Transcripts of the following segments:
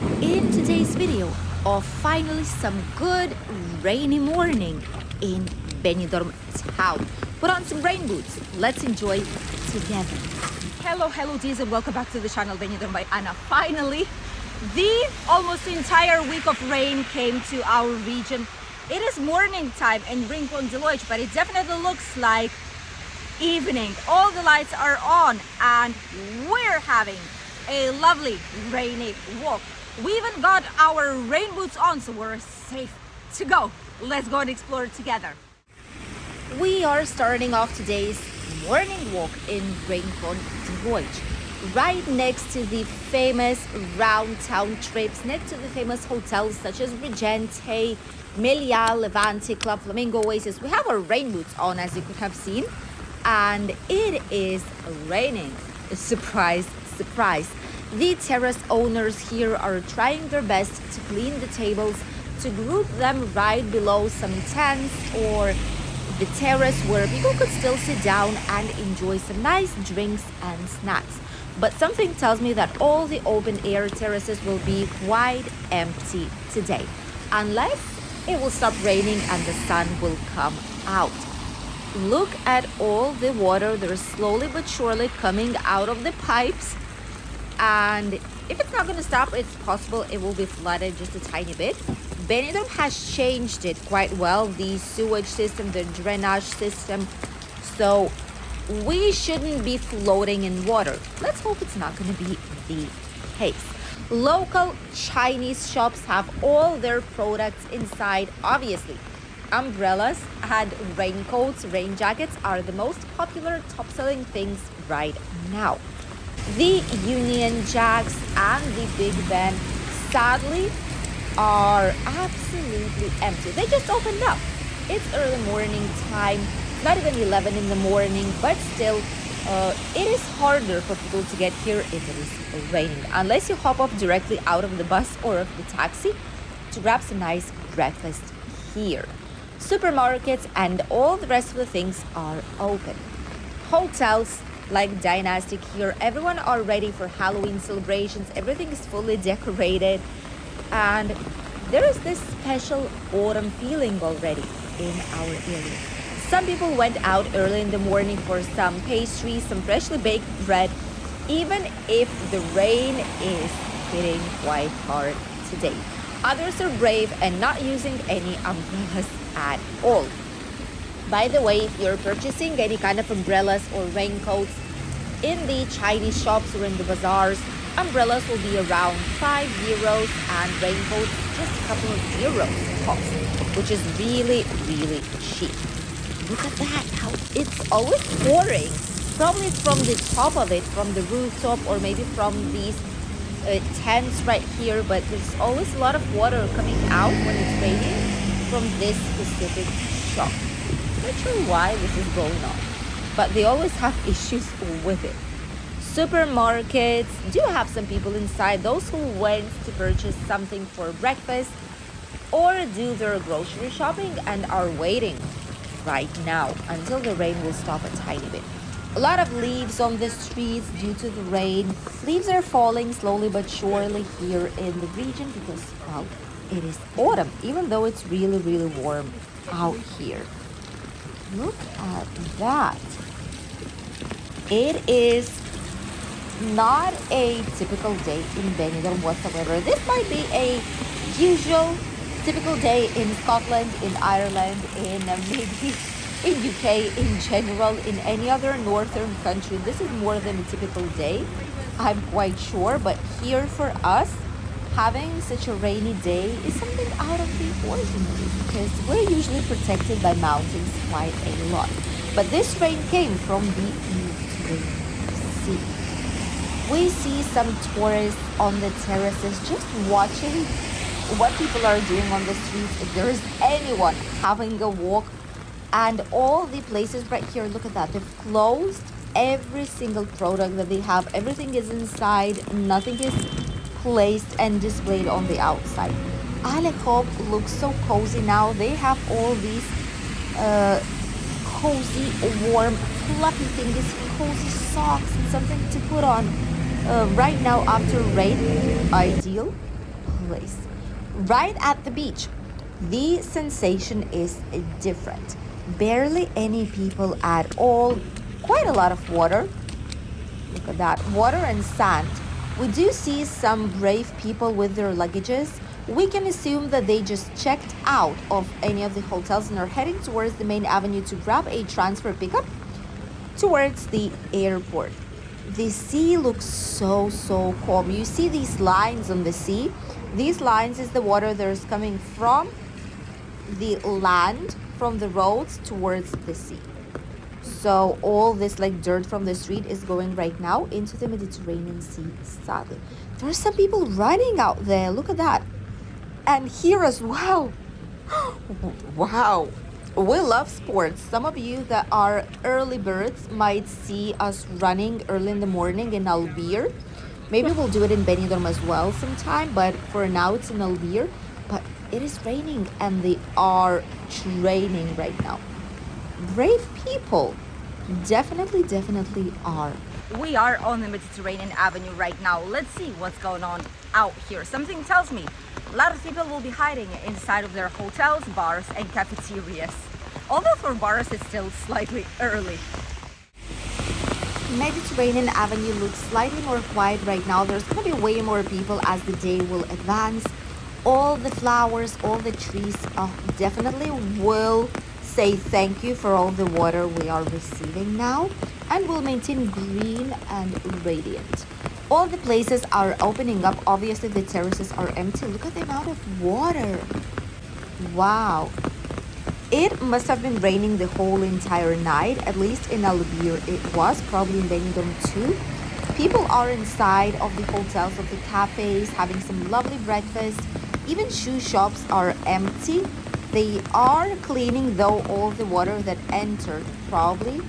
In today's video of finally some good rainy morning in Benidorm town. Put on some rain boots. Let's enjoy together. Hello dears, and welcome back to the channel Benidorm by Anna. Finally, the almost entire week of rain came to our region. It is morning time in Rincon de Loix, but it definitely looks like evening. All the lights are on and we're having a lovely rainy walk. We even got our rain boots on, so we're safe to go. Let's go and explore together. We are starting off today's morning walk in Rincon de Loix, right next to the famous round town trips, next to the famous hotels such as Regente, Meliá, Levante, Club Flamingo, Oasis. We have our rain boots on, as you could have seen, and it is raining. Surprise, surprise. The terrace owners here are trying their best to clean the tables, to group them right below some tents or the terrace where people could still sit down and enjoy some nice drinks and snacks. But something tells me that all the open air terraces will be quite empty today, unless it will stop raining and the sun will come out. Look at all the water. They're slowly but surely coming out of the pipes. And if it's not going to stop, it's possible it will be flooded just a tiny bit. Benidorm has changed it quite well, the sewage system, the drainage system. So we shouldn't be floating in water. Let's hope it's not going to be the case. Local Chinese shops have all their products inside, obviously. Umbrellas and raincoats, rain jackets are the most popular top-selling things right now. The Union Jacks and the Big Ben, sadly, are absolutely empty. They just opened up. It's early morning time, not even 11 in the morning, but still, it is harder for people to get here if it is raining, unless you hop up directly out of the bus or of the taxi to grab some nice breakfast here. Supermarkets and all the rest of the things are open. Hotels like Dynastic here, everyone are ready for Halloween celebrations. Everything is fully decorated, and there is this special autumn feeling already in our area. Some people went out early in the morning for some pastries, some freshly baked bread, even if the rain is hitting quite hard today. Others are brave and not using any umbrellas at all. By the way, if you're purchasing any kind of umbrellas or raincoats in the Chinese shops or in the bazaars, umbrellas will be around €5 and raincoats just a couple of euros cost, which is really, really cheap. Look at that, how it's always pouring. Probably it's from the top of it, from the rooftop, or maybe from these tents right here, but there's always a lot of water coming out when it's raining from this specific shop. Not sure why this is going on, but they always have issues with it. Supermarkets do have some people inside, those who went to purchase something for breakfast or do their grocery shopping and are waiting right now until the rain will stop a tiny bit. A lot of leaves on the streets due to the rain. Leaves are falling slowly but surely here in the region because, well, it is autumn, even though it's really, really warm out here. Look at that. It is not a typical day in Benidorm whatsoever. This might be a usual typical day in Scotland, in Ireland, in maybe in UK in general, in any other northern country. This is more than a typical day, I'm quite sure, but here for us, having such a rainy day is something out of the ordinary because we're usually protected by mountains quite a lot. But this rain came from the Mediterranean Sea. We see some tourists on the terraces just watching what people are doing on the streets, if there is anyone having a walk. And all the places right here, look at that, they've closed every single product that they have. Everything is inside, nothing is placed and displayed on the outside. Alekop looks so cozy now. They have all these cozy, warm, fluffy things, cozy socks and something to put on right now after rain. Ideal. place. Right at the beach, the sensation is different. Barely any people at all, quite a lot of water. Look at that, water and sand. We do see some brave people with their luggages. We can assume that they just checked out of any of the hotels and are heading towards the main avenue to grab a transfer pickup towards the airport. The sea looks so calm. You see these lines on the sea? These lines is the water that is coming from the land, from the roads towards the sea. So all this like dirt from the street is going right now into the Mediterranean Sea, sadly. There are some people running out there. Look at that. And here as well. Wow. We love sports. Some of you that are early birds might see us running early in the morning in Albeer. Maybe we'll do it in Benidorm as well sometime, but for now it's in Albeer. But it is raining and they are training right now. Brave people. Definitely are. We are on the Mediterranean Avenue right now. Let's see what's going on out here. Something tells me a lot of people will be hiding inside of their hotels, bars, and cafeterias. Although for bars, it's still slightly early. Mediterranean Avenue looks slightly more quiet right now. There's going to be way more people as the day will advance. All the flowers, all the trees definitely will say thank you for all the water we are receiving now, and will maintain green and radiant. All the places are opening up. Obviously the terraces are empty. Look at the amount of water. Wow. It must have been raining the whole entire night, at least in Albeer it was, probably in Benidorm too. People are inside of the hotels, of the cafes, having some lovely breakfast. Even shoe shops are empty. They are cleaning though all the water that entered probably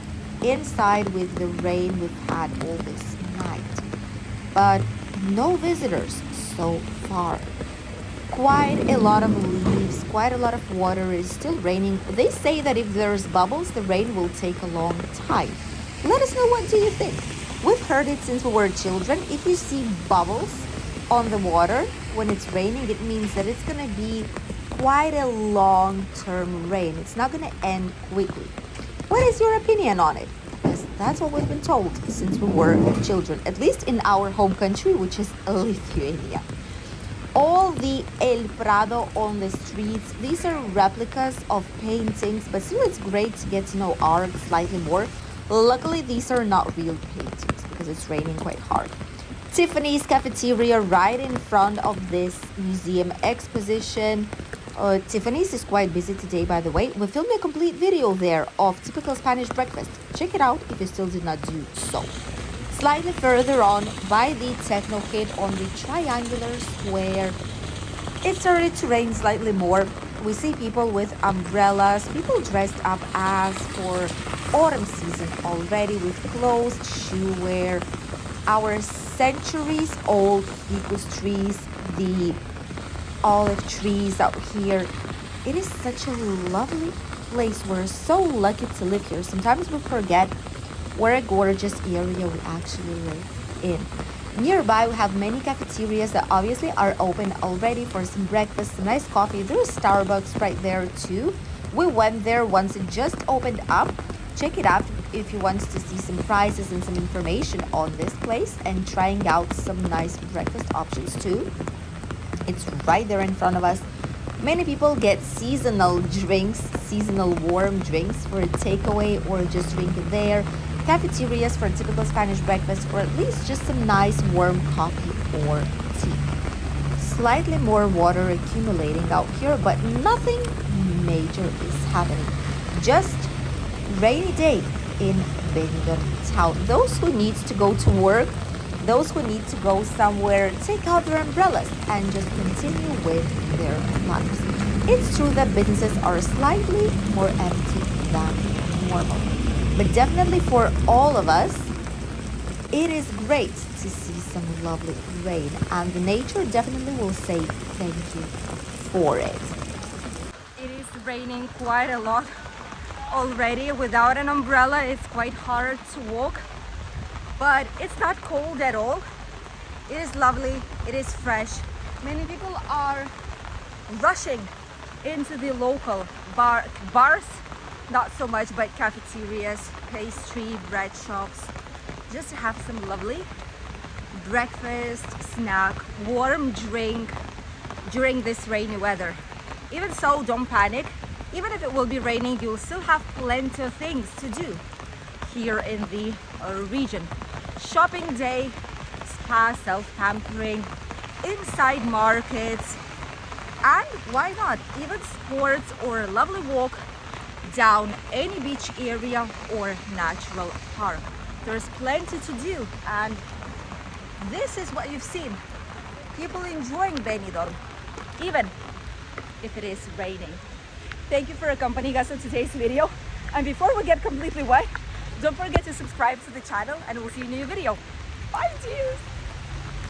inside with the rain we've had all this night. But no visitors so far. Quite a lot of leaves, quite a lot of water. Is still raining. They say that if there's bubbles, the rain will take a long time. Let us know, what do you think? We've heard it since we were children. If you see bubbles on the water when it's raining, it means that it's gonna be quite a long-term rain. It's not gonna end quickly. What is your opinion on it? Because that's what we've been told since we were children, at least in our home country, which is Lithuania. All the El Prado on the streets, these are replicas of paintings, but still it's great to get to know art slightly more. Luckily, these are not real paintings because it's raining quite hard. Tiffany's cafeteria right in front of this museum exposition. Tiffany's is quite busy today, by the way. We filmed a complete video there of typical Spanish breakfast. Check it out if you still did not do so. Slightly further on, by the Techno Kid on the triangular square, it started to rain slightly more. We see people with umbrellas, people dressed up as for autumn season already with closed shoe wear. Our centuries-old ficus trees, the olive trees out here. It is such a lovely place. We're so lucky to live here. Sometimes we forget what a gorgeous area we actually live in. Nearby, we have many cafeterias that obviously are open already for some breakfast, some nice coffee. There's Starbucks right there too. We went there once it just opened up. Check it out if you want to see some prices and some information on this place and trying out some nice breakfast options too. It's right there in front of us. Many people get seasonal drinks, seasonal warm drinks for a takeaway or just drink it there. Cafeterias for a typical Spanish breakfast, or at least just some nice warm coffee or tea. Slightly more water accumulating out here, but nothing major is happening. Just rainy day in Benidorm town. Those who need to go to work, those who need to go somewhere, take out their umbrellas and just continue with their lives. It's true that businesses are slightly more empty than normal. But definitely for all of us, it is great to see some lovely rain. And the nature definitely will say thank you for it. It is raining quite a lot already. Without an umbrella, it's quite hard to walk. But it's not cold at all. It is lovely, it is fresh. Many people are rushing into the local bars, not so much, but cafeterias, pastry, bread shops, just to have some lovely breakfast, snack, warm drink during this rainy weather. Even so, don't panic. Even if it will be raining, you'll still have plenty of things to do here in the region. Shopping day, spa, self-pampering, inside markets, and why not even sports or a lovely walk down any beach area or natural park. There's plenty to do, and this is what you've seen. People enjoying Benidorm, even if it is raining. Thank you for accompanying us on today's video. And before we get completely wet, don't forget to subscribe to the channel, and we'll see you in a new video. Bye, cheers!